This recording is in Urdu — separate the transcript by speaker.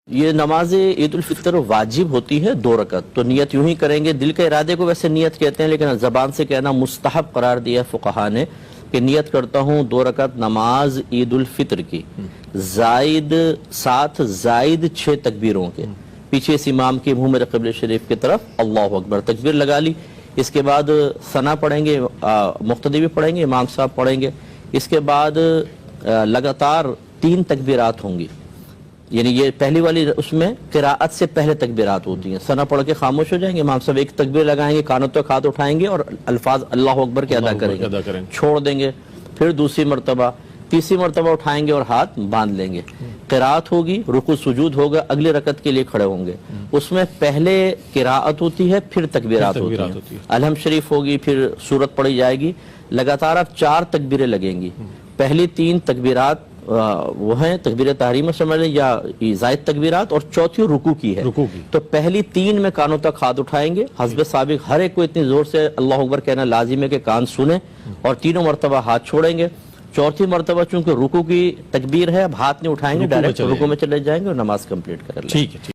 Speaker 1: یہ نماز عید الفطر واجب ہوتی ہے 2 رکعت، تو نیت یوں ہی کریں گے. دل کے ارادے کو ویسے نیت کہتے ہیں، لیکن زبان سے کہنا مستحب قرار دیا ہے فقہا نے کہ نیت کرتا ہوں 2 رکعت نماز عید الفطر کی، زائد 6 تکبیروں کے، پیچھے اس امام کے منہ میرے قبلہ شریف کی طرف اللہ اکبر تکبیر لگا لی. اس کے بعد ثنا پڑھیں گے، مقتدی بھی پڑھیں گے، امام صاحب پڑھیں گے. اس کے بعد لگاتار 3 تکبیرات ہوں گی، یعنی یہ پہلی والی اس میں قراءت سے پہلے تکبیرات ہوتی ہیں. ثنا پڑھ کے خاموش ہو جائیں گے، امام صاحب 1 تکبیر لگائیں گے، کانوں تک ہاتھ اٹھائیں گے اور الفاظ اللہ اکبر کے ادا کریں گے، چھوڑ دیں گے. پھر دوسری مرتبہ، تیسری مرتبہ اٹھائیں گے اور ہاتھ باندھ لیں گے. قراءت ہوگی، رکوع سجود ہوگا، اگلی رکعت کے لیے کھڑے ہوں گے. اس میں پہلے قراءت ہوتی ہے، پھر تکبیرات ہوتی ہیں. الحمد شریف ہوگی، پھر سورت پڑھی جائے گی. لگاتار اب 4 تکبیریں لگیں گی. پہلی 3 تکبیرات وہ ہیں تکبیر تحریمہ سمجھ لیں یا زائد تکبیرات، اور چوتھی رکوع کی ہے. تو پہلی 3 میں کانوں تک ہاتھ اٹھائیں گے حسب سابق. ہر ایک کو اتنی زور سے اللہ اکبر کہنا لازم ہے کہ کان سنیں، اور تینوں مرتبہ ہاتھ چھوڑیں گے. چوتھی مرتبہ چونکہ رکوع کی تکبیر ہے، اب ہاتھ نہیں اٹھائیں گے، ڈائریکٹ رکوع میں چلے جائیں گے اور نماز کمپلیٹ کر لیں گے.